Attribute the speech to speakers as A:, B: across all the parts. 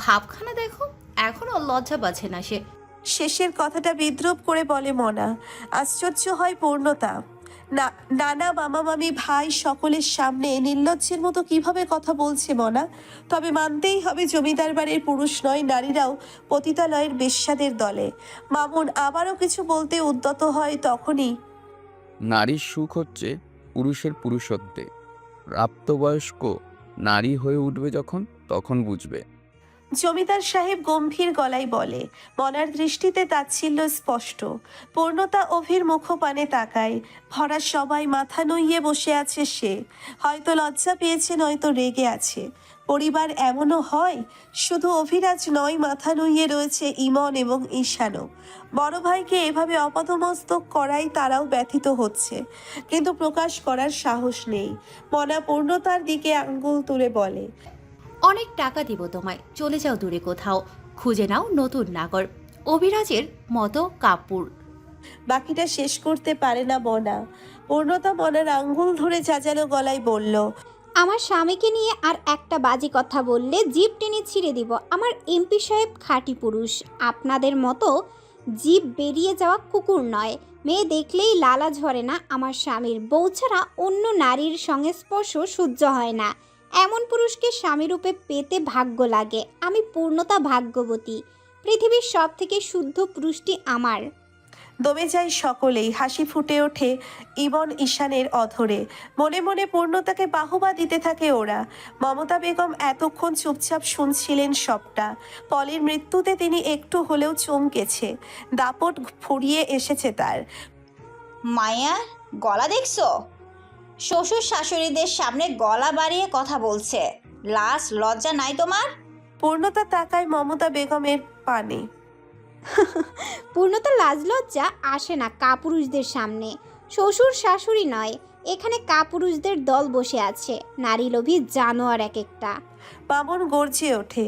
A: ভাবখানা দেখো, এখনো লজ্জা পাচ্ছে না সে।
B: শেষের কথাটা বিদ্রুপ করে বলে মনা। আশ্চর্য হয় পূর্ণতা। না, নানা মামা মামি ভাই সকলের সামনে নির্লজ্জের মতো কিভাবে কথা বলছে মনা। তবে মানতেই হবে জমিদার বাড়ির পুরুষ নয়, নারীরাও পতিতালয়ের বেশ্যাদের দলে। মামুন আবারও কিছু বলতে উদ্যত হয়, তখনই
C: নারীর সুখ হচ্ছে পুরুষের পুরুষত্বে। প্রাপ্তবয়স্ক নারী হয়ে উঠবে যখন, তখন বুঝবে।
B: জমিদার সাহেব গম্ভীর গলায় বলে। মনার দৃষ্টিতে তাচ্ছিল্য স্পষ্ট। পূর্ণতা অভির মুখপানে তাকায়। ভরা সবাই মাথা নুইয়ে বসে আছে সে। হয়তো লজ্জা পেয়েছে, নয়তো রেগে আছে। পরিবার এমনও হয়। শুধু অভিরাজ নয়, মাথা নুইয়ে রয়েছে ইমন এবং ঈশানও। বড় ভাইকে এভাবে অপদমস্তক করায় তারাও ব্যথিত হচ্ছে, কিন্তু প্রকাশ করার সাহস নেই। মনা পূর্ণতার দিকে আঙ্গুল তুলে বলে,
A: অনেক টাকা দিব তোমায়, চলে যাও দূরে কোথাও, খুঁজে নাও নতুন নাগর, অভিরাজের মতো কাপুর।
B: বাকিটা শেষ করতে পারে না মনা। পূর্ণতা মনার আঙ্গুল ধরে চাচালো গলায় বলল,
D: আমার স্বামীকে নিয়ে আর একটা বাজে কথা বললে জিভ টেনে ছিঁড়ে দিব। আমার এমপি সাহেব খাঁটি পুরুষ, আপনাদের মতো জিভ বেরিয়ে যাওয়া কুকুর নয়। মেয়ে দেখলেই লালা ঝরে না আমার স্বামীর। বউ ছাড়া অন্য নারীর সঙ্গে স্পর্শ সহ্য হয় না। এমন পুরুষকে স্বামীরূপে পেতে ভাগ্য লাগে। আমি পূর্ণতা ভাগ্যবতী। পৃথিবীর সব থেকে শুদ্ধ পুরুষটি আমার।
B: দমে যায় সকলেই। হাসি ফুটে ওঠে ইবন ঈশানের অধরে। মনে মনে পূর্ণতাকে বাহবা দিতে থাকে ওরা। মমতা বেগম এতক্ষণ চুপচাপ শুনছিলেন সবটা। পলির মৃত্যুতে তিনি একটু হলেও চমকেছে। দাপট ফুরিয়ে এসেছে তার।
E: মায়া, গলা দেখছো? শ্বশুর শাশুড়িদের সামনে গলা বাড়িয়ে কথা বলছে। লজ্জা নাই তোমার?
B: পূর্ণতা তাকায় মমতা বেগমের পানে।
D: পূর্ণতা লাজ লজ্জা আসে না কাপুরুষদের সামনে। শ্বশুর শাশুড়ি নয়, এখানে কাপুরুষদের দল বসে আছে। নারী লোভী জানোয়ার এক একটা।
B: মামুন গর্জে ওঠে,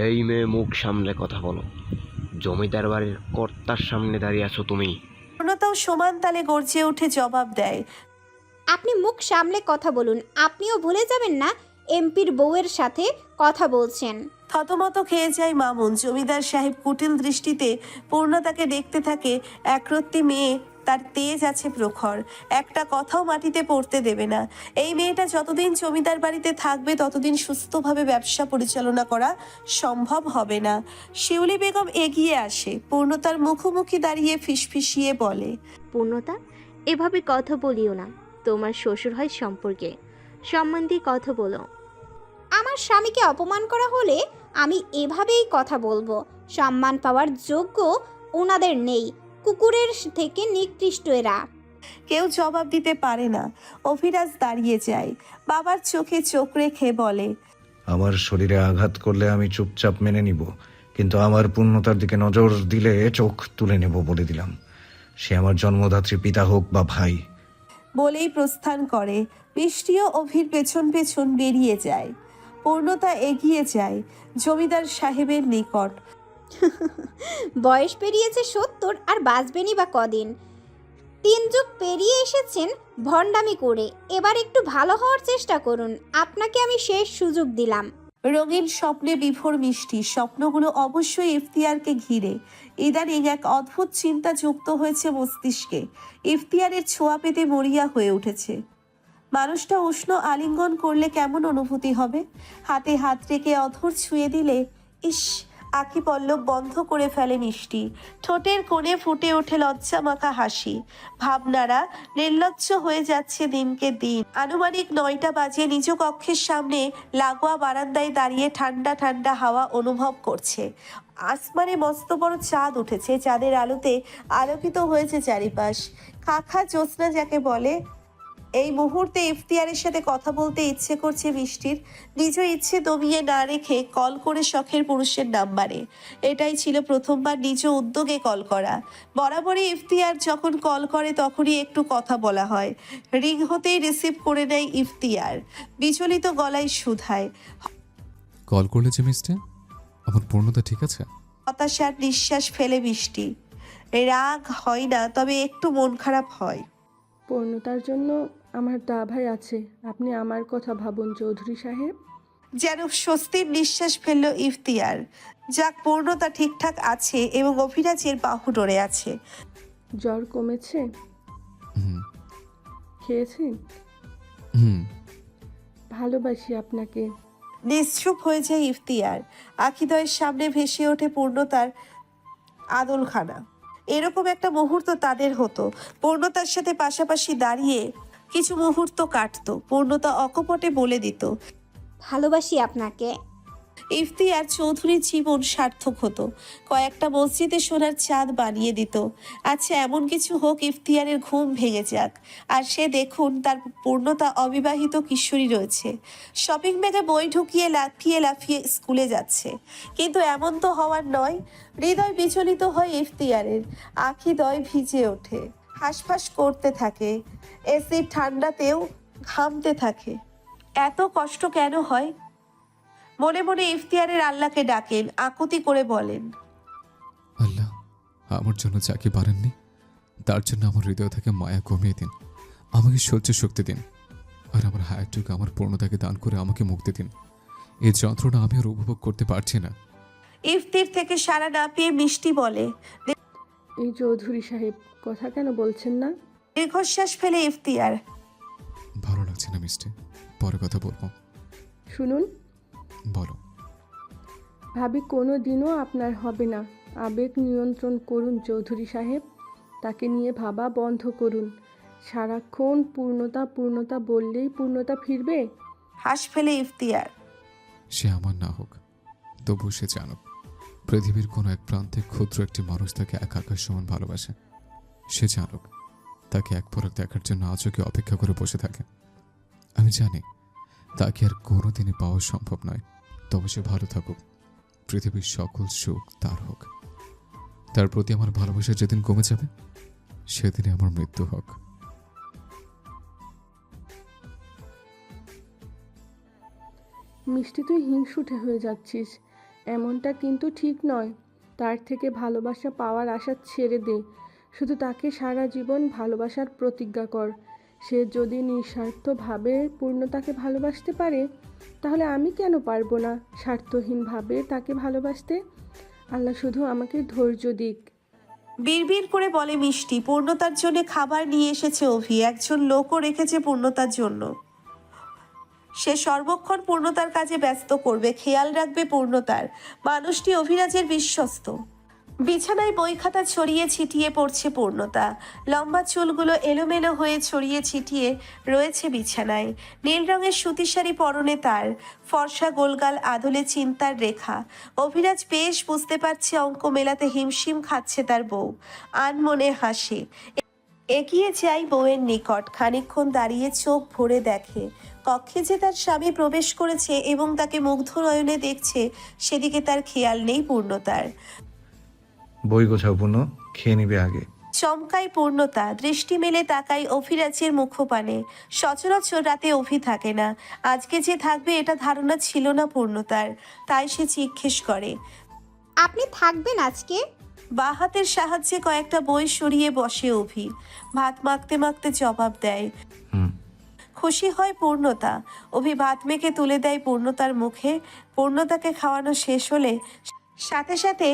F: এই মেয়ে, মুখ সামলে কথা বলো। জমিদার বাড়ির কর্তার সামনে দাঁড়িয়ে আছো তুমি।
B: পূর্ণতাও সমান তালে গর্জে উঠে জবাব দেয়,
D: আপনি মুখ সামলে কথা বলুন। আপনিও ভুলে যাবেন না এমপির বউয়ের সাথে কথা বলছেন।
B: থতমত খেয়ে যায় মামুন। জমিদার সাহেব কুটিল দৃষ্টিতে পূর্ণতাকে দেখতে থাকে। একরত্তি মেয়ে, তার তেজ আছে প্রখর। একটা কথাও মাটিতে পড়তে দেবে না। এই মেয়েটা যতদিন জমিদার বাড়িতে থাকবে ততদিন সুস্থভাবে ব্যবসা পরিচালনা করা সম্ভব হবে না। শিউলি বেগম এগিয়ে আসে, পূর্ণতার মুখোমুখি দাঁড়িয়ে ফিসফিসিয়ে বলে,
G: পূর্ণতা, এভাবে কথা বলিও না। তোমার শ্বশুর হয় সম্পর্কে, সম্মান দিয়ে কথা বলো।
D: আমার স্বামীকে অপমান করা হলে আমি এভাবেই কথা বলবো। সম্মান পাওয়ার যোগ্য ওনাদের নেই। কুকুরের থেকে নিকৃষ্ট এরা।
B: কেউ জবাব দিতে পারে না। অভিরাজ দাঁড়িয়ে যায়, বাবার চোখে চোখ রেখে বলে,
H: আমার শরীরে আঘাত করলে আমি চুপচাপ মেনে নিব, কিন্তু আমার পূর্ণতার দিকে নজর দিলে চোখ তুলে নেব বলে দিলাম। সে আমার জন্মদাত্রী পিতা হোক বা ভাই।
B: বলেই প্রস্থান করে। বৃষ্টিও অভির পেছন পেছন বেরিয়ে যায়। পূর্ণতা এগিয়ে যায় জমিদার সাহেবের নিকট।
D: বয়স পেরিয়েছে ৭০, আর বাঁচবেনই বা কদিন। ৩ যুগ পেরিয়ে এসেছেন ভণ্ডামি করে। এবার একটু ভালো হওয়ার চেষ্টা করুন। আপনাকে আমি শেষ সুযোগ দিলাম।
B: রঙিন স্বপ্নে বিভোর মিষ্টি স্বপ্নগুলো অবশ্যই ইফতিয়ারকে ঘিরে। ইদানিং এক অদ্ভুত চিন্তা যুক্ত হয়েছে মস্তিষ্কে। ইফতিয়ারের ছোঁয়া পেতে মরিয়া হয়ে উঠেছে। মানুষটা উষ্ণ আলিঙ্গন করলে কেমন অনুভূতি হবে? হাতে হাত রেখে অধর ছুঁয়ে দিলে, ইস! আঁখি পল্লব বন্ধ করে ফেলে মিষ্টি। ঠোঁটের কোণে ফুটে ওঠে লজ্জা মাখা হাসি। ভাবনারা নির্লজ্জ হয়ে যাচ্ছে দিনকে দিন। আনুমানিক ৯টা বাজে। নিজ কক্ষের সামনে লাগোয়া বারান্দায় দাঁড়িয়ে ঠান্ডা ঠান্ডা হাওয়া অনুভব করছে। আসমানে মস্ত বড় চাঁদ উঠেছে। চাঁদের আলোতে আলোকিত হয়েছে চারিপাশ। খাখা জ্যোৎস্না যাকে বলে। এই মুহূর্তে ইফতিয়ারের সাথে কথা বলতে ইচ্ছে করছে মিষ্টির। নিজ ইচ্ছে দমিয়ে না রেখে কল করে শখের পুরুষের নাম্বারে। এটাই ছিল প্রথমবার নিজ উদ্যোগে কল করা। বরাবরই ইফতিয়ার যখন কল করে তখনই একটু কথা বলা হয়। রিং হতেই রিসিভ করে নেয় ইফতিয়ার। বিচলিত গলায় শুধায়,
I: কল করলে যে মিস্টার, আমার পূর্ণতা ঠিক আছে?
B: হতাশার নিঃশ্বাস ফেলে মিষ্টি। রাগ হয় না, তবে একটু মন খারাপ হয়।
J: পূর্ণতার জন্য আমার দাভাই আছে। আপনি আমার কথা ভাবুন চৌধুরী সাহেব।
B: যেন স্বস্তির নিঃশ্বাস ফেলল ইফতিয়ার। যাক, পূর্ণতা ঠিকঠাক আছে এবং অভিরাজের বাহু ডরে আছে।
J: জ্বর কমেছে?
I: হুম
J: খেয়েছেন?
I: হুম
J: ভালোবাসি আপনাকে।
B: নিশ্চুপ হয়ে যায় ইফতিয়ার। আখিদয়ের সামনে ভেসে ওঠে পূর্ণতার আদলখানা। এরকম একটা মুহূর্ত তাদের হতো। পূর্ণতার সাথে পাশাপাশি দাঁড়িয়ে কিছু মুহূর্ত কাটতো। পূর্ণতা অকপটে বলে দিত,
D: ভালোবাসি আপনাকে।
B: ইফতিয়ার চৌধুরীর জীবন সার্থক হতো। কয়েকটা মসজিদে সোনার চাঁদ বানিয়ে দিত। আচ্ছা, এমন কিছু হোক ইফতিয়ারের ঘুম ভেঙে যাক, আর সে দেখুন তার পূর্ণতা অবিবাহিত কিশোরী রয়েছে, শপিং ব্যাগে বই ঢুকিয়ে লাফিয়ে লাফিয়ে স্কুলে যাচ্ছে। কিন্তু এমন তো হওয়ার নয়। হৃদয় বিচলিত হয় ইফতিয়ারের, আখিদয় ভিজে ওঠে, হাঁসফাঁস করতে থাকে, এসির ঠান্ডাতেও ঘামতে থাকে। এত কষ্ট কেন হয়? মনে মনে ইফতিয়ারের আল্লাহকে ডাকেন, আকুতি করে বলেন,
I: আল্লাহ, আমার জন্য যাকে পারেননি তার জন্য আমার হৃদয় থেকে মায়া কমিয়ে দিন, আমাকে সহ্য শক্তি দিন, আর আমার হায়াতটুকু আমার পূর্ণতাকে দান করে আমাকে মুক্তি দিন। এই যন্ত্রণা আমি আর উপভোগ করতে পারছি না।
B: ইফতির থেকে সারা না পেয়ে মিষ্টি বলে,
J: এই চৌধুরী সাহেব কথা কেন বলছেন না?
B: দীর্ঘশ্বাস ফেলে ইফতিয়ার,
I: ভালো লাগছে না মিষ্টি, পরে কথা বলবো।
J: শুনুন,
I: বলো।
J: ভাবি কোনো দিনও আপনার হবে না। আবেগ নিয়ন্ত্রণ করুন চৌধুরী সাহেব, তাকে নিয়ে ভাবা বন্ধ করুন। সারাক্ষণ পূর্ণতা পূর্ণতা বললেই পূর্ণতা ফিরবে?
B: হাস ফেলে ইফতিয়ার,
I: সে আমার না হোক, তবু সে জানুক পৃথিবীর কোনো এক প্রান্তে ক্ষুদ্র একটি মানুষ তাকে এক আকাশ সমান ভালোবাসে। সে জানুক তাকে এক পলক দেখার জন্য আজও কেউ অপেক্ষা করে বসে থাকে। আমি জানি তাকে আর কোনোদিনই পাওয়া সম্ভব নয়, তবে সে ভালো থাকুক, পৃথিবীর সকল সুখ তার হোক। তার প্রতি আমার ভালোবাসা যেদিন কমে যাবে সেদিনে আমার মৃত্যু হোক।
J: মিষ্টি, তুই হিংসুটে হয়ে যাচ্ছিস, এমনটা কিন্তু ঠিক নয়। তার থেকে ভালোবাসা পাওয়ার আশা ছেড়ে দে, শুধু তাকে সারা জীবন ভালোবাসার প্রতিজ্ঞা কর। সে যদি নিঃস্বার্থভাবে পূর্ণতাকে ভালোবাসতে পারে, তাহলে আমি কেন পারবো না স্বার্থহীনভাবে তাকে ভালোবাসতে? আল্লাহ শুধু আমাকে ধৈর্য দিক।
B: বিড়বিড় করে বলে মিষ্টি, পূর্ণতার জন্য খাবার নিয়ে এসেছে অভি, একজন লোকও রেখেছে পূর্ণতার জন্য। সে সর্বক্ষণ পূর্ণতার কাজে ব্যস্ত করবে, খেয়াল রাখবে পূর্ণতার। মানুষটি অভিরাজের বিশ্বস্ত। বিছানায় বই খাতা ছড়িয়ে ছিটিয়ে পড়ছে পূর্ণতা, লম্বা চুলগুলো এলোমেলো হয়ে ছড়িয়ে ছিটিয়ে রয়েছে বিছানায়। নীল রঙের সুতি শাড়ি পরনে তার, ফর্সা গোলগাল আদলে চিন্তার রেখা। অভিরাজ বেশ বুঝতে পারছে অঙ্ক মেলাতে হিমশিম খাচ্ছে তার বউ। আনমনে হাসে, এগিয়ে যাই বউয়ের নিকট, খানিকক্ষণ দাঁড়িয়ে চোখ ভরে দেখে কক্ষে যে তার স্বামী প্রবেশ করেছে এবং তাকে মুগ্ধ নয়নে দেখছে, সেদিকে তার খেয়াল নেই পূর্ণতার।
H: বই গোছাও পূর্ণ, খেয়ে নিবে আগে।
B: চমকায় পূর্ণতা, দৃষ্টি মেলে তাকায় অভিরাজের মুখপানে। সচরাচর রাতে অভি থাকে না, আজকে যে থাকবে এটা ধারণা ছিল না পূর্ণতার, তাই সে জিজ্ঞেস করে,
D: আপনি থাকবেন আজকে?
B: বাঁ হাতের সাহায্যে কয়েকটা বই সরিয়ে বসে অভি। ভাত মাখতে মাখতে জবাব দেয়।
H: হুম।
B: খুশি হয় পূর্ণতা। অভি ভাত মেখে তুলে দেয় পূর্ণতার মুখে। পূর্ণতাকে খাওয়ানো শেষ হলে সাথে সাথে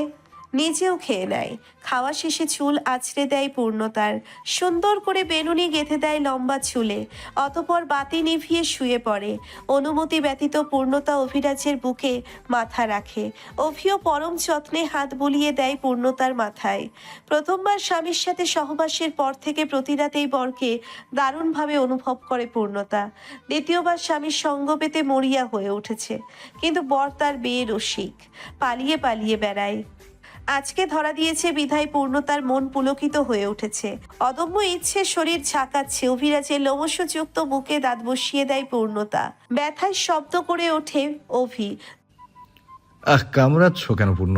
B: নিজেও খেয়ে নেয়। খাওয়া শেষে চুল আঁচড়ে দেয় পূর্ণতার, সুন্দর করে বেনুনি গেঁথে দেয় লম্বা চুলে। অতপর বাতি নিভিয়ে শুয়ে পড়ে। অনুমতি ব্যতীত পূর্ণতা অভিরাজের বুকে মাথা রাখে। অভিও পরম যত্নে হাত বুলিয়ে দেয় পূর্ণতার মাথায়। প্রথমবার স্বামীর সাথে সহবাসের পর থেকে প্রতি রাতেই বরকে দারুণভাবে অনুভব করে পূর্ণতা। দ্বিতীয়বার স্বামীর সঙ্গ পেতে মরিয়া হয়ে উঠেছে, কিন্তু বর তার বেয়ে রসিক, পালিয়ে পালিয়ে বেড়ায়। আজকে ধরা দিয়েছে বিধায় পূর্ণতার মন পুলকিত হয়ে উঠেছে। অদম্য ইচ্ছে শরীর ঝাঁকাচ্ছে। অভিরাজের লোমশযুক্ত বুকে দাঁত বসিয়ে দেয় পূর্ণতা। ব্যথায় শব্দ করে ওঠে অভি।
H: কামড়াচ্ছ কেন পূর্ণ?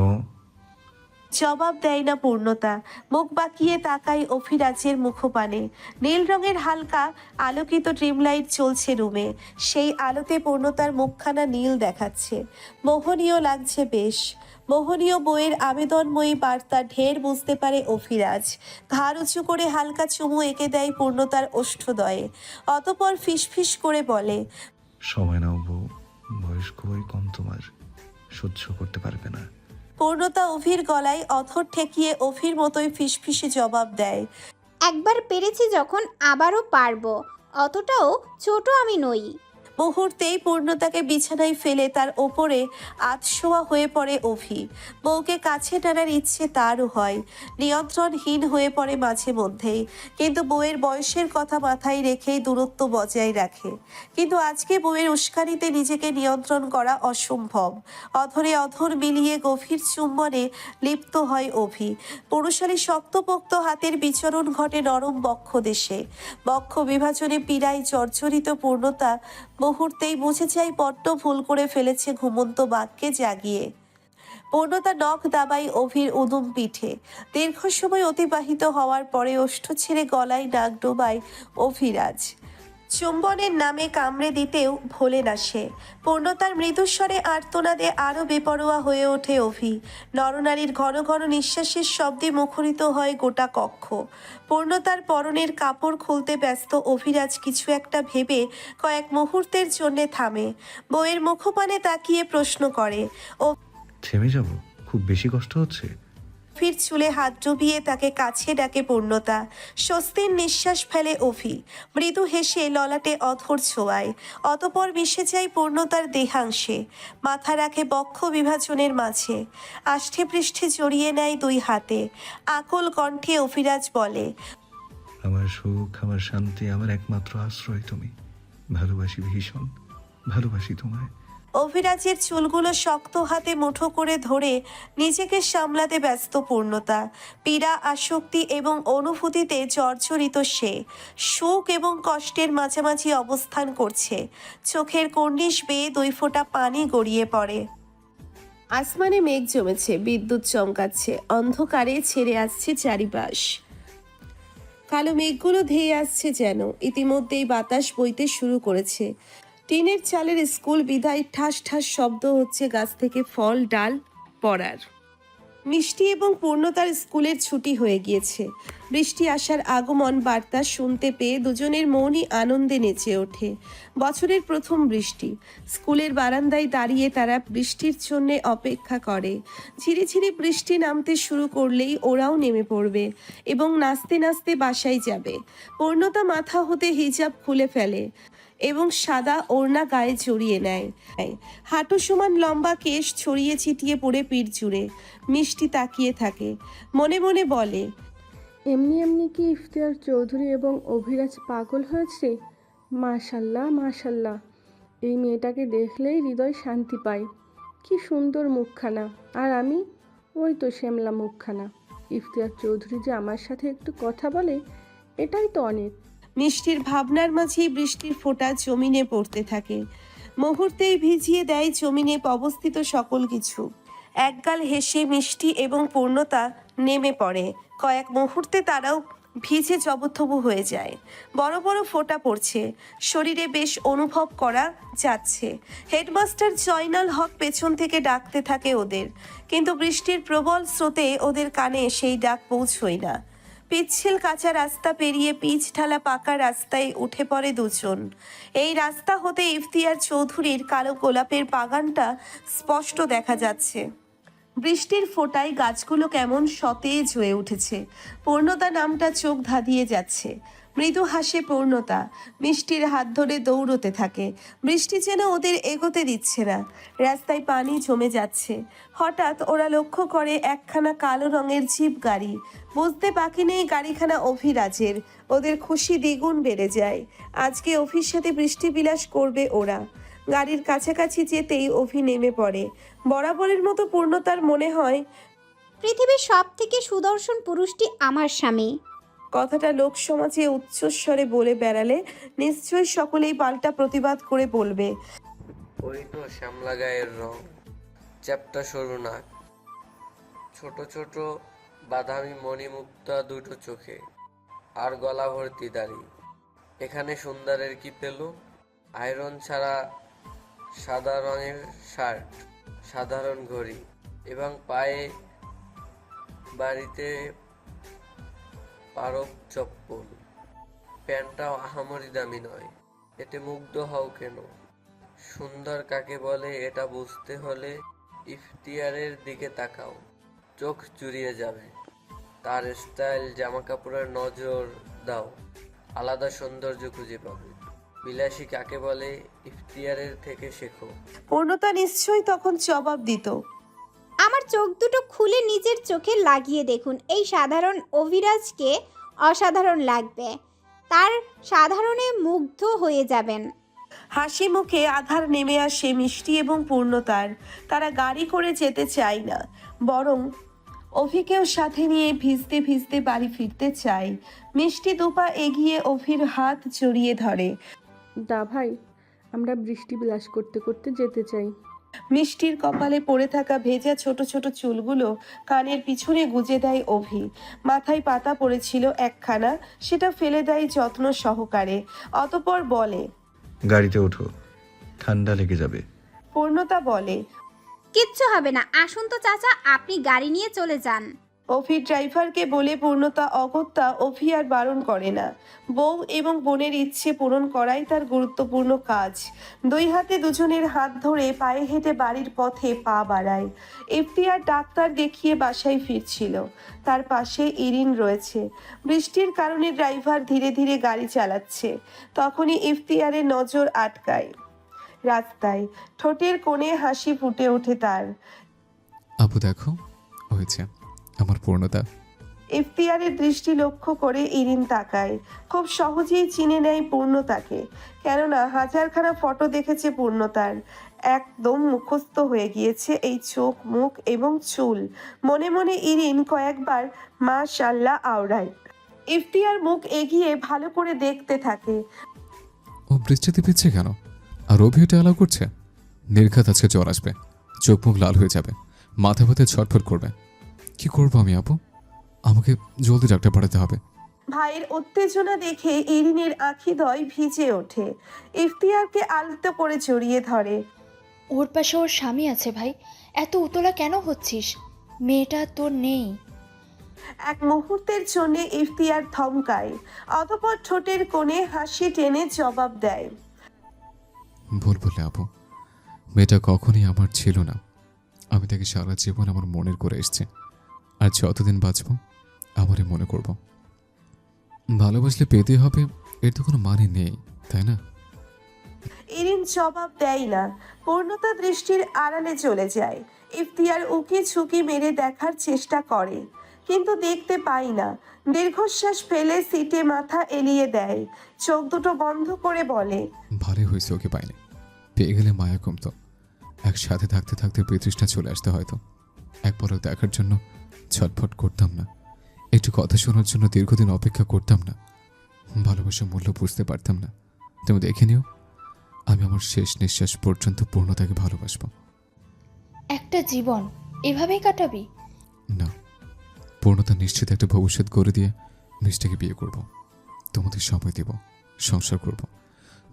B: জবাব দেয় না পূর্ণতা। মুখ বাঁকিয়ে তাকায় অভিরাজের মুখপানে। নীল রঙের হালকা আলোকিত ড্রিমলাইট চলছে রুমে। সেই আলোতে পূর্ণতার মুখখানা নীল দেখাচ্ছে। মোহনীয় লাগছে বেশ। মোহনীয় বইয়ের আবেদনময়ী বার্তা ঢের বুঝতে পারে অভিরাজ। ঘাড় উঁচু করে হালকা চুমু এঁকে দেয় পূর্ণতার ওষ্ঠদয়ে। অতপর ফিসফিস করে বলে,
H: সময় নাও বউ, বয়স বয়স খুবই কম, তোমার সহ্য করতে পারবে না।
B: পূর্ণতা অভির গলায় অথর ঠেকিয়ে অভির মতোই ফিসফিসে জবাব দেয়।
D: একবার পেরেছি যখন আবারও পারবো, অতটাও ছোট আমি নই।
B: মুহূর্তেই পূর্ণতাকে বিছানায় ফেলে তার ওপরে আধশোয়া হয়ে পড়ে অভি। বউকে কাছে টানার ইচ্ছে তারও হয়, নিয়ন্ত্রণহীন হয়ে পড়ে মাঝে মধ্যেই, কিন্তু বউয়ের বয়সের কথা মাথায় রেখেই দূরত্ব বজায় রাখে। কিন্তু আজকে বউয়ের উস্কানিতে নিজেকে নিয়ন্ত্রণ করা অসম্ভব। অধরে অধর মিলিয়ে গভীর চুম্বনে লিপ্ত হয় অভি। পুরুষালী শক্তপোক্ত হাতের বিচরণ ঘটে নরম বক্ষ দেশে। বক্ষ বিভাজনে পীড়ায় জর্জরিত পূর্ণতা মুহূর্তেই বুঝে যায় বড্ড ভুল করে ফেলেছে ঘুমন্ত বাঘকে জাগিয়ে। পূর্ণতা নখ দাবাই অভির উদুম পিঠে। দীর্ঘ সময় অতিবাহিত হওয়ার পরে ওষ্ঠ ছেড়ে গলায় নাক ডোবায় অভিরাজ। চুম্বনের নামে কামড়ে দিতেও ভোলে না সে। পূর্ণতার মৃদুস্বরে আর্তনাদে আরও বেপরোয়া হয়ে ওঠে অভি। নরনারীর ঘন ঘন নিঃশ্বাসের শব্দে মুখরিত হয় গোটা কক্ষ। পূর্ণতার পরনের কাপড় খুলতে ব্যস্ত অভিরাজ কিছু একটা ভেবে কয়েক মুহূর্তের জন্যে থামে। বউয়ের মুখপানে তাকিয়ে প্রশ্ন করে।
H: থেমে যাব? খুব বেশি কষ্ট হচ্ছে?
B: অভির চুলে হাত ডুবিয়ে তাকে কাছে ডাকে পূর্ণতা। স্বস্তির নিঃশ্বাস ফেলে অভি, মৃদু হেসে ললাটে অধর ছোঁয়ায়। অতপর মিশে যায় পূর্ণতার দেহাংশে, মাথা রাখে বক্ষ বিভাজনের মাঝে। আষ্ঠে পৃষ্ঠে জড়িয়ে নেয় দুই হাতে। আকুল কণ্ঠে অভিরাজ বলে,
H: আমার সুখ, আমার শান্তি, আমার একমাত্র আশ্রয় তুমি। ভালোবাসি ভীষণ, ভালোবাসি তোমায়।
B: অভিরাজের চুলগুলো শক্ত হাতে মুঠো করে ধরে নিজেকে সামলাতে ব্যস্ত পূর্ণতা। পীড়া, আসক্তি এবং অনুভূতিতে জর্জরিত সে। সুখ এবং কষ্টের মাঝামাঝি অবস্থান করছে। চোখের কর্নিশ বেয়ে 2 ফোঁটা পানি গড়িয়ে পড়ে। আসমানে মেঘ জমেছে, বিদ্যুৎ চমকাচ্ছে, অন্ধকারে ছেড়ে আসছে চারিপাশ। কালো মেঘগুলো ধেয়ে আসছে যেন। ইতিমধ্যেই বাতাস বইতে শুরু করেছে। টিনের চালের স্কুল বিদায় ঠাস ঠাস শব্দ হচ্ছে গাছ থেকে ফল ডাল পড়ার। মিষ্টি এবং পূর্ণতার স্কুলের ছুটি হয়ে গিয়েছে। বৃষ্টি আসার আগমন বার্তা শুনতে পেয়ে দুজনের মনই আনন্দে নেচে ওঠে। বছরের প্রথম বৃষ্টি। স্কুলের বারান্দায় দাঁড়িয়ে তারা বৃষ্টির জন্য অপেক্ষা করে। ঝিরিঝিরি বৃষ্টি নামতে শুরু করলেই ওরাও নেমে পড়বে এবং নাচতে নাচতে বাসায় যাবে। পূর্ণতা মাথা হতে হিজাব খুলে ফেলে এবং সাদা ওড়না গায়ে জড়িয়ে নেয়। হাঁটু সমান লম্বা কেশ ছড়িয়ে ছিটিয়ে পড়ে পিঠ জুড়ে। মিষ্টি তাকিয়ে থাকে, মনে মনে বলে,
J: এমনি এমনি কি ইফতিয়ার চৌধুরী এবং অভিরাজ পাগল হয়েছে? মাশাল্লাহ মাশাল্লাহ, এই মেয়েটাকে দেখলেই হৃদয় শান্তি পায়। কি সুন্দর মুখখানা, আর আমি ওই তো শ্যামলা মুখখানা। ইফতিয়ার চৌধুরী যে আমার সাথে একটু কথা বলে, এটাই তো অনেক।
B: মিষ্টির ভাবনার মাঝেই বৃষ্টির ফোঁটা জমিনে পড়তে থাকে। মুহূর্তেই ভিজিয়ে দেয় জমিনে অবস্থিত সকল কিছু। একগাল হেসে মিষ্টি এবং পূর্ণতা নেমে পড়ে। কয়েক মুহূর্তে তারাও ভিজে জবথবু হয়ে যায়। বড় বড় ফোঁটা পড়ছে, শরীরে বেশ অনুভব করা যাচ্ছে। হেডমাস্টার জয়নাল হক পেছন থেকে ডাকতে থাকে ওদের, কিন্তু বৃষ্টির প্রবল স্রোতে ওদের কানে সেই ডাক পৌঁছয় না। পিচ্ছিল কাঁচা রাস্তা পেরিয়ে পিচ ঢালা পাকা রাস্তায় উঠে পড়ে দুজন। এই রাস্তা হতে ইফতিয়ার চৌধুরীর কালো গোলাপের বাগানটা স্পষ্ট দেখা যাচ্ছে। বৃষ্টির ফোঁটায় গাছগুলো কেমন সতেজ হয়ে উঠেছে। পূর্ণতা নামটা চোখ ধাঁধিয়ে যাচ্ছে। মৃদু হাসে পূর্ণতা, মিষ্টির হাত ধরে দৌড়তে থাকে। বৃষ্টি যেন ওদের এগোতে দিচ্ছে না। রাস্তায় পানি জমে যাচ্ছে। হঠাৎ ওরা লক্ষ্য করে একখানা কালো রঙের জিপ গাড়ি। বুঝতে বাকি নেই গাড়িখানা অভিরাজের। ওদের খুশি দ্বিগুণ বেড়ে যায়। আজকে অভির সাথে বৃষ্টি বিলাস করবে ওরা। গাড়ির কাছাকাছি যেতেই অভি নেমে পড়ে। বরাবরের মতো পূর্ণতার মনে হয়
D: পৃথিবীর সব থেকে সুদর্শন পুরুষটি আমার স্বামী।
B: কথাটা লোক সমাজে উচ্চস্বরে বলে বেড়ালে নিশ্চয়ই সকলেই পাল্টা প্রতিবাদ করে বলবে,
K: ওই তো শ্যামলা গায়ের রং, চ্যাপ্টা সরু নাক, ছোট ছোট বাদামি মণিমুক্তা দুটো চোখে, আর গলা ভর্তি দাড়ি। এখানে সুন্দরের কি পেল? আয়রন ছাড়া সাদা রঙের শার্ট, সাধারণ ঘড়ি এবং পায়ে বাড়িতে পারক চপ্পল। প্যান্টটাও আহামরি দামি নয়। এতে মুগ্ধ হও কেন? সুন্দর কাকে বলে এটা বুঝতে হলে ইফতিয়ারের দিকে তাকাও, চোখ জুড়িয়ে যাবে। তার স্টাইল, জামা কাপড়ের নজর দাও, আলাদা সৌন্দর্য খুঁজে পাবে। বিলাসী কাকে বলে ইফতিয়ারের থেকে শেখো।
B: পূর্ণতা নিশ্চয়ই তখন জবাব দিত,
D: আমার চোখ দুটো খুলে নিজের চোখে লাগিয়ে দেখুন, এই সাধারণ অভিরাজকে অসাধারণ লাগবে, তার সাধারণে মুগ্ধ হয়ে যাবেন।
B: হাসি মুখে আধার নেমে আসে মিষ্টি এবং পূর্ণতার। তারা গাড়ি করে যেতে চায় না, বরং অভিকেও সাথে নিয়ে ভিজতে ভিজতে বাড়ি ফিরতে চায়। মিষ্টি দুপা এগিয়ে অভির হাত জড়িয়ে ধরে।
J: দা ভাই, আমরা বৃষ্টি বিলাস করতে করতে যেতে চাই।
B: মিষ্টির কপালে পড়ে থাকা ভেজা ছোট ছোট চুলগুলো কানের পিছনে গুজে দেয় অভি। মাথায় পাতা পড়েছিল একখানা, সেটা ফেলে দেয় যত্ন সহকারে। অতঃপর বলে,
H: গাড়িতে ওঠো, ঠান্ডা লেগে যাবে।
B: পূর্ণতা বলে,
D: কিচ্ছু হবে না, আসুন তো চাচা, আপনি গাড়ি নিয়ে চলে যান।
B: অভি ড্রাইভারকে বলে পূর্ণতা অগত্যা অভি আর বারণ করে না। বউ এবং বোনের ইচ্ছে পূরণ করাই তার গুরুত্বপূর্ণ কাজ। দুই হাতে দুজনের হাত ধরে পায়ে হেঁটে বাড়ির পথে পা বাড়ায়। ইফতিয়ার ডাক্তার দেখিয়ে বাসায় ফিরছিল। তার পাশে ইরিন রয়েছে। বৃষ্টির কারণে ড্রাইভার ধীরে ধীরে গাড়ি চালাচ্ছে। তখনই ইফতিয়ারের নজর আটকায় রাস্তায়। ঠোঁটের কোণে হাসি ফুটে ওঠে তার।
I: আপু দেখো, হয়েছে আমার পূর্ণতা।
B: ইফতিয়ারের দৃষ্টি লক্ষ্য করে ইরিন তাকায়। খুব সহজেই চিনে নেয় পূর্ণতাকে, কেননা হাজারখানা ফটো দেখেছে পূর্ণতার। একদম মুখস্থ হয়ে গিয়েছে এই চোখ, মুখ এবং চুল। মনে মনে ইরিন কয়েকবার মাশাআল্লাহ আওড়ায়। ইফতিয়ার মুখ এগিয়ে ভালো করে দেখতে থাকে।
I: ও বৃষ্টিতে ভিজছে কেন? আর অভিটা অ্যালাউ করছে? নির্ঘাত আজকে জ্বর আসবে, চোখ মুখ লাল হয়ে যাবে, মাথা ব্যথায় ছটফট করবে। কি করবো আমি আপু? আমাকে জলদি ডাক্তার পাঠাতে হবে।
B: ভাইয়ের উত্তেজনা দেখে ইরিনের আঁখিদ্বয় ভিজে ওঠে। ইফতিয়ারকে আলতো করে জড়িয়ে ধরে।
L: ওর পাশে ওর স্বামী আছে ভাই, এত উতলা কেন হচ্ছিস? মেয়েটা তোর নেই।
B: এক মুহূর্তের জন্য ইফতিয়ার থমকায়, অতঃপর ঠোঁটের কোণে হাসি টেনে জবাব দেয়,
I: ভুল বললে আপু, মেয়েটা কখনই আমার ছিল না। আমি তাকে সারা জীবন আমার মনের করে এসেছি, আর যতদিন বাঁচব আমারই মনে করব। ভালোবাসলে পেতে হবে এর তো কোনো মানে নেই, তাই না?
B: ইরিন জবাব দেয় না। পূর্ণতা দৃষ্টির আড়ালে চলে যায়। ইফতিয়ার উকি ঝুঁকি মেরে দেখার চেষ্টা করে, কিন্তু দেখতে পাই না। দীর্ঘশ্বাস ফেলে সিটে মাথা এলিয়ে দেয়। চোখ দুটো বন্ধ করে বলে,
I: ভালোই হয়েছে ওকে পাইনি, পেয়ে গেলে মায়া কমতো। একসাথে থাকতে থাকতে বিতৃষ্ণা চলে আসতে হয়তো। একবারও দেখার জন্য ছটফট করতাম না, একটু কথা শোনার জন্য দীর্ঘদিন অপেক্ষা করতাম না, ভালোবাসার মূল্য বুঝতে পারতাম না। তুমি দেখে নিও, আমি আমার শেষ নিঃশ্বাস পর্যন্ত পূর্ণতাকে ভালোবাসবো।
L: একটা জীবন এভাবেই কাটাবি?
I: না, পূর্ণতা নিশ্চিত একটা ভবিষ্যৎ করে দিয়ে মিষ্টিকে বিয়ে করব, তোমাদের সময় দেব, সংসার করব,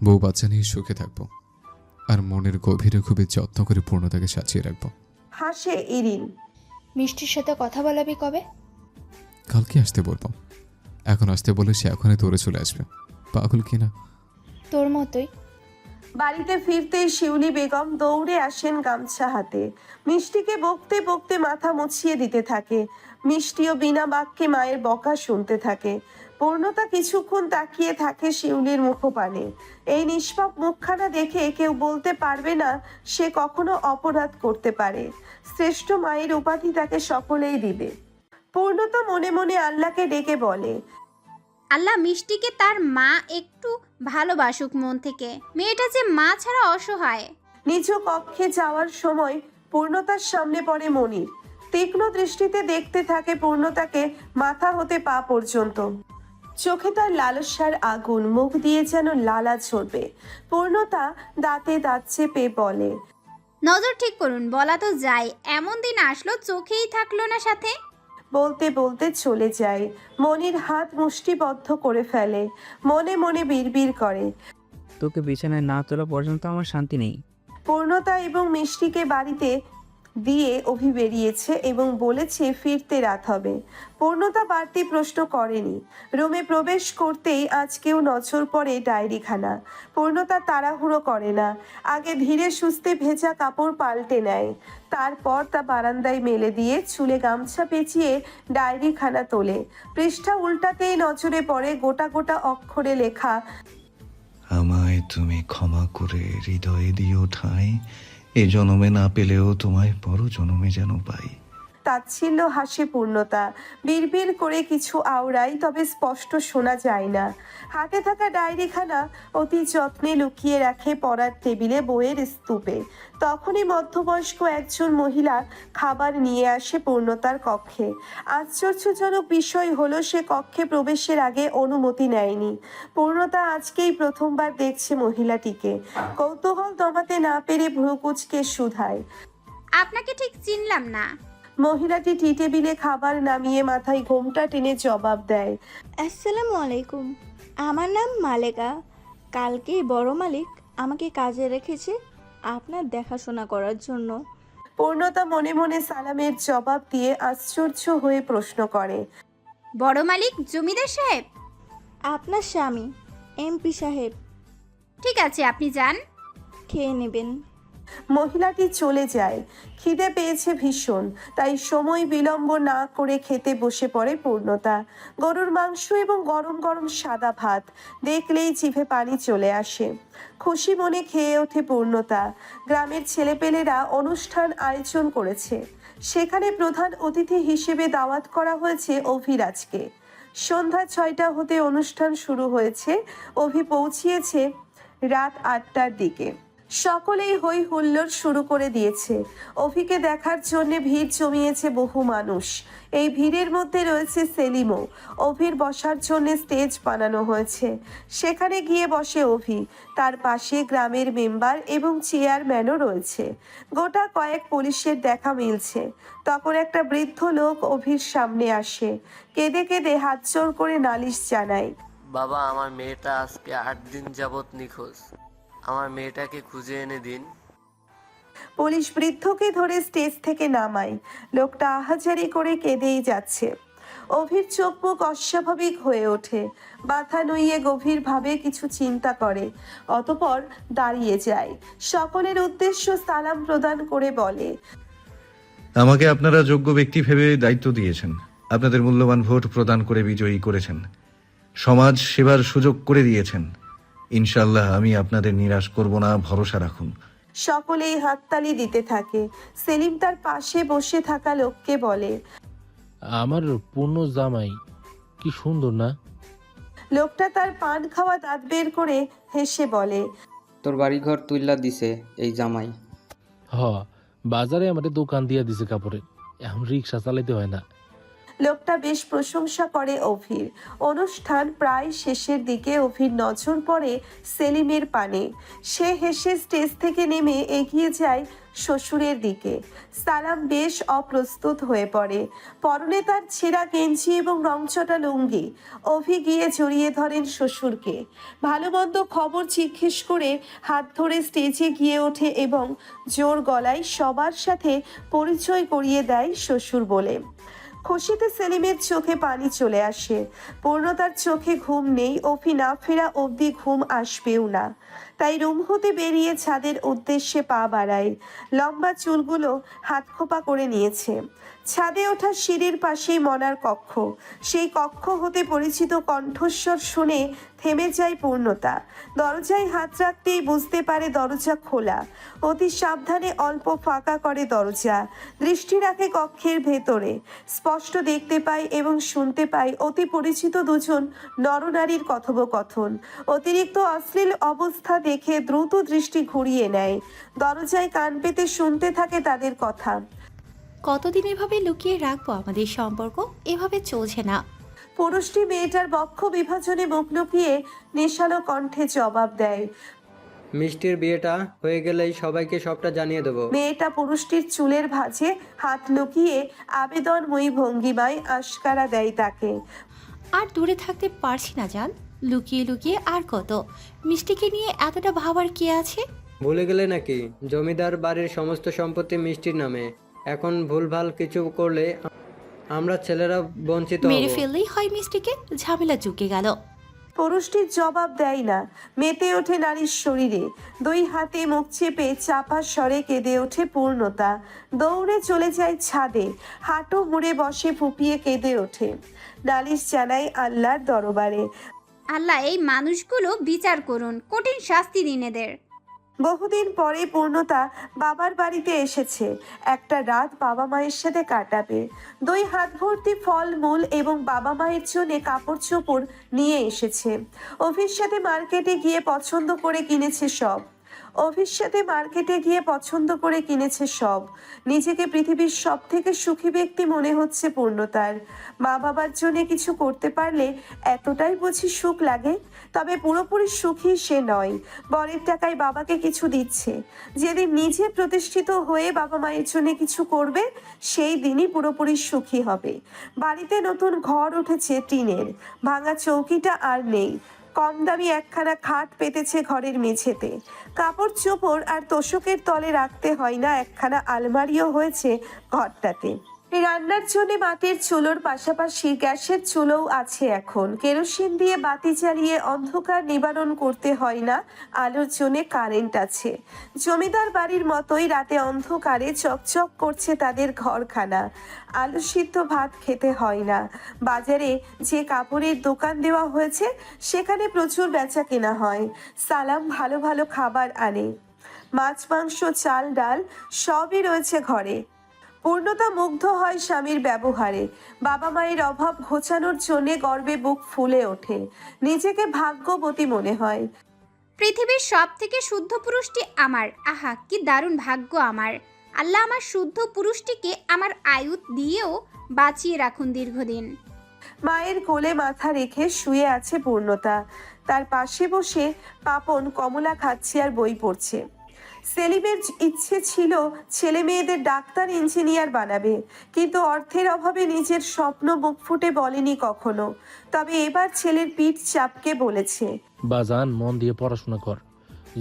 I: বউ বাচ্চা নিয়ে সুখে থাকবো, আর মনের গভীরে খুবই যত্ন করে পূর্ণতাকে সাজিয়ে রাখবো।
B: হাসে ইরিন।
L: মিষ্টির সাথে কথা বলাবি কবে?
I: কালকে আসতে বলবো। এখন আসতে বলে সে এখনই দৌড়ে চলে আসবে, পাগল কিনা।
L: তোর মতোই।
B: বাড়িতে ফিরতেই শিউলি বেগম দৌড়ে আসেন গামছা হাতে। মিষ্টিকে বকতে বকতে মাথা মুছিয়ে দিতে থাকে। মিষ্টিও বিনা বাক্যে মায়ের বকা শুনতে থাকে। পূর্ণতা কিছুক্ষণ তাকিয়ে থাকে শিউলির মুখপানে। এই নিষ্পাপ মুখখানা দেখে কেউ বলতে পারবে না সে কখনো অপরাধ করতে পারে। শ্রেষ্ঠ মায়ের উপাধি তাকে সকলেই দিবে। পূর্ণতা মনে মনে আল্লাহকে ডেকে বলে,
D: আল্লাহ মিষ্টিকে তার মা একটু ভালোবাসুক মন থেকে, মেয়েটা যে মা ছাড়া অসহায়।
B: নিজ কক্ষে যাওয়ার সময় পূর্ণতার সামনে পড়ে মনির। তীক্ষ্ণ দৃষ্টিতে দেখতে থাকে পূর্ণতাকে মাথা হতে পা পর্যন্ত। চোখে তার লালসার আগুন, মুখ দিয়ে যেন লালা ঝরবে। পূর্ণতা দাঁতে দাঁত চেপে বলে,
D: নজর ঠিক করুন, বলা তো যায়, এমন দিন আসলো চোখেই থাকলো না সাথে।
B: বলতে বলতে চলে যায়। মনির হাত মুষ্টিবদ্ধ করে ফেলে, মনে মনে বিড়বিড় করে,
M: তোকে বিছানায় না তোলা পর্যন্ত আমার শান্তি নেই।
B: পূর্ণতা এবং মিষ্টিকে বাড়িতে দিয়ে অভি বেরিয়েছে এবং বলেছে ফিরতে রাত হবে। পূর্ণতা বাড়তি প্রশ্ন করেনি। রুমে প্রবেশ করতেই আজকেও নজর পড়ে ডায়েরিখানা। পূর্ণতা তাড়াহুড়ো করে না, আগে ধীরে সুস্থে ভেজা কাপড় পাল্টে নেয়। তারপর তা বারান্দায় মেলে দিয়ে চুলে গামছা পেঁচিয়ে ডায়েরিখানা তোলে। পৃষ্ঠা উল্টাতেই নজরে পড়ে গোটা গোটা অক্ষরে লেখা,
H: আমায় তুমি ক্ষমা করে হৃদয়ে দিও ঠাঁই, এ জনমে না পেলেও তোমায় পর জনমে যেন পাই।
B: তাচ্ছিল্য হাসে পূর্ণতা, বিড়বিড় করে কিছু আওড়ায়, তবে স্পষ্ট শোনা যায় না। হাতে থাকা ডায়েরিখানা অতি যত্নে লুকিয়ে রাখে পড়ার টেবিলে বইয়ের স্তূপে। তখনই মধ্যবয়স্ক একজন মহিলা খাবার নিয়ে আসে পূর্ণতার কক্ষে। আশ্চর্যজনক বিষয় হলো সে কক্ষে প্রবেশের আগে অনুমতি নেয়নি। পূর্ণতা আজকেই প্রথমবার দেখছে মহিলাটিকে। কৌতূহল দমাতে না পেরে ভ্রুকুচকে শুধায়,
D: আপনাকে ঠিক চিনলাম না।
B: মহিলাটি টি টেবিলে খাবার নামিয়ে মাথায় ঘোমটা টেনে জবাব দেয়,
M: আসসালামু আলাইকুম, আমার নাম মালেকা। কালকে বড় মালিক আমাকে কাজে রেখেছে আপনার দেখাশোনা করার জন্য।
B: পূর্ণতা মনে মনে সালামের জবাব দিয়ে আশ্চর্য হয়ে প্রশ্ন করে,
D: বড় মালিক জমিদার সাহেব?
M: আপনার স্বামী এমপি সাহেব।
D: ঠিক আছে, আপনি যান।
M: খেয়ে নেবেন।
B: মহিলাটি চলে যায়। খিদে পেয়েছে ভীষণ, তাই সময় বিলম্ব না করে খেতে বসে পড়ে পূর্ণতা। গরুর মাংস এবং গরম গরম সাদা ভাত দেখলেই জিভে পানি চলে আসে। খুশি মনে খেয়ে ওঠে পূর্ণতা। গ্রামের ছেলেপেলেরা অনুষ্ঠান আয়োজন করেছে, সেখানে প্রধান অতিথি হিসেবে দাওয়াত করা হয়েছে অভিরাজকে। সন্ধ্যা 6টা হতে অনুষ্ঠান শুরু হয়েছে। অভি পৌঁছিয়েছে রাত 8টার দিকে। সকলেই হই হুল্লোড় শুরু করে দিয়েছে। অভিকে দেখার জন্য ভিড় জমিয়েছে বহু মানুষ। এই ভিড়ের মধ্যে রয়েছে সেলিমও। অভির বসার জন্য স্টেজ বানানো হয়েছে, সেখানে গিয়ে বসে অভি। তার পাশে গ্রামের মেম্বার এবং চেয়ারম্যানও রয়েছে। গোটা কয়েক পুলিশের দেখা মিলছে। তখন একটা বৃদ্ধ লোক অভির সামনে আসে, কেঁদে কেঁদে হাত জোড় করে নালিশ জানায়,
K: বাবা, আমার মেয়েটা আজকে 8 দিন যাবৎ নিখোঁজ। আমার মেয়েটাকে খুঁজে এনে দিন।
B: পুলিশ বৃদ্ধকে ধরে স্টেজ থেকে নামায়। লোকটা আহাজারি করে কেঁদেই যাচ্ছে। অভির চোখ মুখ অস্বাভাবিক হয়ে ওঠে। মাথা নুইয়ে গভীরভাবে কিছু চিন্তা করে, অতঃপর দাঁড়িয়ে যায়। সকলের উদ্দেশ্য সালাম প্রদান করে বলে,
H: আমাকে আপনারা যোগ্য ব্যক্তি ভেবে দায়িত্ব দিয়েছেন, আপনাদের মূল্যবান ভোট প্রদান করে বিজয়ী করেছেন, সমাজ সেবার সুযোগ করে দিয়েছেন। ইনশাল্লাহ আমি আপনাদের নিরাশ করব না, ভরসা রাখুন।
B: সকলেই হাততালি দিতে থাকে। সেলিম তার পাশে বসে থাকা লোককে বলে,
N: আমার পূর্ণ জামাই কি সুন্দর না?
B: লোকটা তার পান খাওয়া দাঁত বের করে হেসে বলে,
O: তোর বাড়িঘর তুইলা দিছে এই জামাই।
N: হ, বাজারে আমাদের দোকান দিয়া দিছে কাপড়ের, এখন রিক্সা চালাইতে হয় না।
B: লোকটা বেশ প্রশংসা করে অভির। অনুষ্ঠান প্রায় শেষের দিকে অভির নজর পড়ে সেলিমের পানে। সে হেসে স্টেজ থেকে নেমে এগিয়ে যায় শ্বশুরের দিকে। সালাম বেশ অপ্রস্তুত হয়ে পড়ে। পরনে তার ছেঁড়া গেঞ্জি এবং রংচটা লুঙ্গি। অভি গিয়ে জড়িয়ে ধরেন শ্বশুরকে। ভালো মন্দ খবর জিজ্ঞেস করে হাত ধরে স্টেজে গিয়ে ওঠে এবং জোর গলায় সবার সাথে পরিচয় করিয়ে দেয় শ্বশুর বলে। খুশিতে সেলিমের চোখে পানি চলে আসে। পূর্ণতার চোখে ঘুম নেই, অভি না ফেরা অবধি ঘুম আসবেও না। তাই রুম হতে বেরিয়ে ছাদের উদ্দেশ্যে পা বাড়ায়। লম্বা চুলগুলো হাত খোপা করে নিয়েছে। ছাদে ওঠা সিঁড়ির পাশেই মনার কক্ষ। সেই কক্ষ হতে পরিচিত কণ্ঠস্বর শুনে থেমে যায় পূর্ণতা। দরজায় হাত রাখতেই বুঝতে পারে দরজা খোলা। অতি সাবধানে অল্প ফাঁকা করে দরজা। দৃষ্টি রাখে কক্ষের ভেতরে। স্পষ্ট দেখতে পায় এবং শুনতে পায় অতি পরিচিত দুজন নরনারীর কথোপকথন। অতিরিক্ত অশ্লীল অবস্থা দেখে দ্রুত দৃষ্টি ঘুরিয়ে নেয়। দরজায় কান পেতে শুনতে থাকে তাদের কথা।
A: কতদিন এভাবে লুকিয়ে রাখবো আমাদের সম্পর্ক? এভাবে চলছে না।
B: পুরুষটি মেয়েটার বক্ষ বিভাজনে মুখ লুকিয়ে নেশালো কণ্ঠে জবাব দেয়,
O: মিষ্টির বিয়েটা হয়ে গেলেই সবাইকে সবটা জানিয়ে দেবো।
B: মেয়েটা পুরুষটির চুলের ভাঁজে হাত লুকিয়ে আবেদনময়ী ভঙ্গিমায় আশকারা দেয় তাকে।
A: আর দূরে থাকতে পারছি না জান। লুকিয়ে লুকিয়ে আর কত? মিষ্টিকে নিয়ে এতটা ভাবার কি আছে?
O: ভুলে গেলে নাকি জমিদার বাড়ির সমস্ত সম্পত্তি মিষ্টির নামে? এখন ভুলভাল কিছু করলে আমরা ছেলেরা বঞ্চিত
A: মেরে
O: হব।
A: ফেললেই হয় মিষ্টিকে, ঝামেলা চুকে গেল।
B: পুরুষটির জবাব দেয় না। মেতে ওঠে নারীর শরীরে। দুই হাতে মুখ চেপে চাপা স্বরে কেঁদে ওঠে পূর্ণতা। দৌড়ে চলে যায় ছাদে, হাঁটু মুড়ে বসে ফুপিয়ে কেঁদে ওঠে। নালিশ জানায় আল্লাহর দরবারে।
D: আল্লাহ, এই মানুষগুলো বিচার করুন, কঠিন শাস্তি দিন এদের।
B: বহুদিন পরে পূর্ণতা বাবার বাড়িতে এসেছে। একটা রাত বাবা মায়ের সাথে কাটাবে। দুই হাত ভর্তি ফল মূল এবং বাবা মায়ের জন্য কাপড় চোপড় নিয়ে এসেছে। অফিস সাথে মার্কেটে গিয়ে পছন্দ করে কিনেছে সব। নিজেকে পৃথিবীর সব থেকে সুখী ব্যক্তি মনে হচ্ছে পূর্ণতার। মা বাবার জন্য কিছু করতে পারলে এতটাই বুঝি সুখ লাগে। তবে পুরোপুরি সুখী সে নয়। বরের টাকায় বাবাকে কিছু দিচ্ছে। যেদিন নিজে প্রতিষ্ঠিত হয়ে বাবা মায়ের জন্য কিছু করবে, সেই দিনই পুরোপুরি সুখী হবে। বাড়িতে নতুন ঘর উঠেছে টিনের। ভাঙা চৌকিটা আর নেই। কম দামি একখানা খাট পেতেছে ঘরের মেঝেতে। কাপড় চোপড় আর তোষকের তলে রাখতে হয় না, একখানা আলমারিও হয়েছে ঘরটাতে। রান্নার জন্য মাটির চুলোর পাশাপাশি গ্যাসের চুলোও আছে এখন। কেরোসিন দিয়ে বাতি জ্বালিয়ে অন্ধকার নিবারণ করতে হয় না, আলোর জন্য কারেন্ট আছে। জমিদার বাড়ির মতোই রাতে অন্ধকারে চকচক করছে তাদের ঘরখানা। আলু সিদ্ধ ভাত খেতে হয় না। বাজারে যে কাপড়ের দোকান দেওয়া হয়েছে সেখানে প্রচুর বেচা কেনা হয়। সালাম ভালো ভালো খাবার আনে। মাছ মাংস চাল ডাল সবই রয়েছে ঘরে। পূর্ণতা মুগ্ধ হয় স্বামীর ব্যবহারে। বাবা মায়ের অভাব ঘোচানোর জন্য গর্বে বুক ফুলে ওঠে। নিজেকে ভাগ্যবতী মনে হয়।
D: পৃথিবীর সব থেকে শুদ্ধ পুরুষটি আমার। আহা, কি দারুণ ভাগ্য আমার। আল্লাহ আমার শুদ্ধ পুরুষটিকে আমার আয়ু দিয়েও বাঁচিয়ে রাখুন দীর্ঘদিন।
B: মায়ের কোলে মাথা রেখে শুয়ে আছে পূর্ণতা। তার পাশে বসে পাপন কমলা খাচ্ছে আর বই পড়ছে। সেলিমের ইচ্ছে ছিল ছেলে মেয়েদের ডাক্তার ইঞ্জিনিয়ার বানাবে, কিন্তু অর্থের অভাবে নিজের স্বপ্ন বুক ফুটে বলেনি কখনো। তবে এবার ছেলের পিঠ চাপকে বলেছে,
N: বাজান, মন দিয়ে পড়াশোনা কর,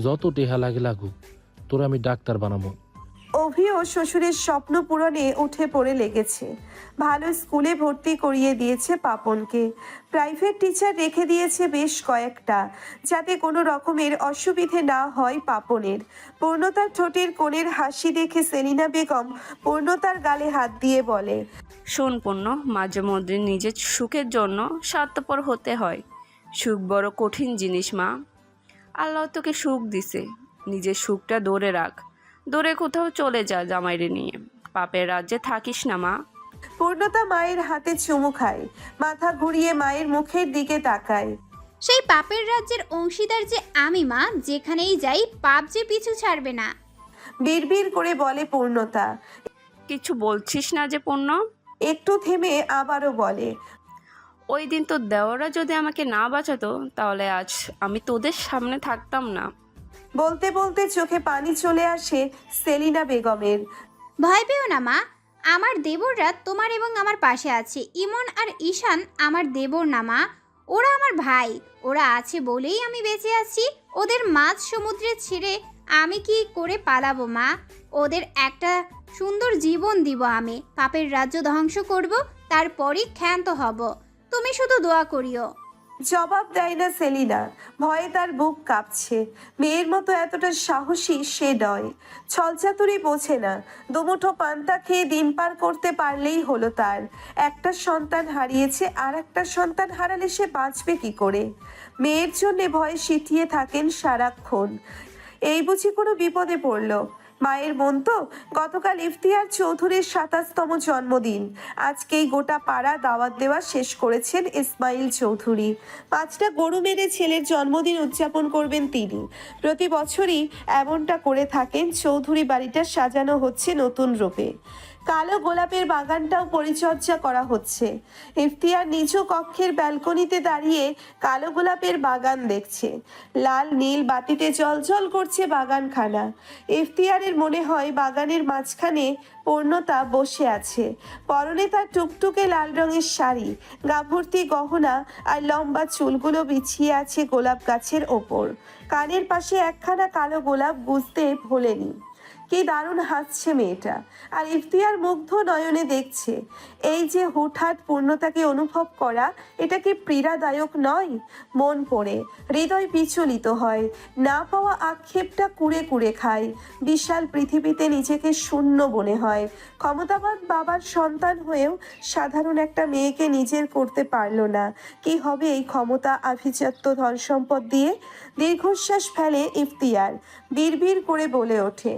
N: যত টেহা লাগে লাগুক, তোর আমি ডাক্তার বানাবো।
B: অভিও শ্বশুরের স্বপ্ন পূরণে উঠে পড়ে লেগেছে। ভালো স্কুলে ভর্তি করিয়ে দিয়েছে পাপনকে। প্রাইভেট টিচার রেখে দিয়েছে বেশ কয়েকটা, যাতে কোনো রকমের অসুবিধে না হয় পাপনের। পূর্ণতার ঠোঁটের কোণের হাসি দেখে সেলিনা বেগম পূর্ণতার গালে হাত দিয়ে বলে,
P: শোন পূর্ণ, মাঝে মধ্যে নিজের সুখের জন্য স্বার্থপর হতে হয়। সুখ বড় কঠিন জিনিস মা। আল্লাহ তোকে সুখ দিছে, নিজের সুখটা ধরে রাখ। দূরে কোথাও চলে যা জামাইরে নিয়ে, পাপের রাজ্যে থাকিস না মা।
B: পূর্ণতা মায়ের হাতে চুমু খায়, মাথা ঘুরিয়ে মায়ের মুখের দিকে তাকায়।
D: সেই পাপের রাজ্যের অংশীদার যে আমি মা, যেখানেই যাই পাপ যে পিছু ছাড়বে না।
B: বিড়বিড় করে বলে পূর্ণতা।
P: কিছু বলছিস না যে পূর্ণ?
B: একটু থেমে আবারও বলে,
P: ওই দিন তোর দেওরা যদি আমাকে না বাঁচাতো, তাহলে আজ আমি তোদের সামনে থাকতাম না।
B: বলতে বলতে চোখে পানি চলে আসে সেলিনা বেগমের।
D: ভয় পেও না মা, আমার দেবররা তোমার এবং আমার পাশে আছে। ইমন আর ঈশান আমার দেবর না মা, ওরা আমার ভাই। ওরা আছে বলেই আমি বেঁচে আছি। ওদের মাঝ সমুদ্রে ছেড়ে আমি কি করে পালাবো মা? ওদের একটা সুন্দর জীবন দিব আমি। পাপের রাজ্য ধ্বংস করব, তারপরই ক্ষান্ত হব। তুমি শুধু দোয়া করিও।
B: জবাব দেয় না সেলিনা। ভয়ে তার বুক কাঁপছে। মেয়ের মতো এতটা সাহসী সে নয়। ছলচাতুরি বোঝে না। দুমুঠো পান্তা খেয়ে দিন পার করতে পারলেই হলো তার। একটা সন্তান হারিয়েছে, আর একটা সন্তান হারালে সে বাঁচবে কি করে? মেয়ের জন্যে ভয়ে সিটিয়ে থাকেন সারাক্ষণ। এই বুঝি কোনো বিপদে পড়ল? মায়ের মন তো। গতকাল ইফতিয়ার চৌধুরীর ২৭তম জন্মদিন। আজকেই গোটা পাড়া দাওয়াত দেওয়া শেষ করেছেন ইসমাইল চৌধুরী। ৫টা গরু মেরে ছেলের জন্মদিন উদযাপন করবেন তিনি। প্রতি বছরই এমনটা করে থাকেন। চৌধুরী বাড়িটা সাজানো হচ্ছে নতুন রূপে। কালো গোলাপের বাগানটাও পরিচর্যা করা হচ্ছে। ইফতিয়ার নিজ কক্ষের ব্যালকনিতে দাঁড়িয়ে কালো গোলাপের বাগান দেখছে। লাল নীল বাতিতে জ্বলজ্বল করছে বাগানখানা। ইফতিয়ারের মনে হয় বাগানের মাঝখানে পূর্ণতা বসে আছে। পরনে তার টুকটুকে লাল রঙের শাড়ি, গা ভর্তি গহনা আর লম্বা চুলগুলো বিছিয়ে আছে গোলাপ গাছের ওপর। কানের পাশে একখানা কালো গোলাপ বুঝতে ভোলেনি। কি দারুণ হাসছে মেয়েটা, আর ইফতিয়ার মুগ্ধ নয়নে দেখছে। এই যে হুটহাট পূর্ণতাকে অনুভব করা, এটা কি পীড়াদায়ক নয়? মন পড়ে হৃদয় বিচলিত হয়, না পাওয়া আক্ষেপটা কুড়ে কুড়ে খায়। বিশাল পৃথিবীতে নিজেকে শূন্য মনে হয়। ক্ষমতাবান বাবার সন্তান হয়েও সাধারণ একটা মেয়েকে নিজের করতে পারল না। কি হবে এই ক্ষমতা আভিজাত্য ধন সম্পদ দিয়ে? দীর্ঘশ্বাস ফেলে ইফতিয়ার, বিড়বিড় করে বলে ওঠে,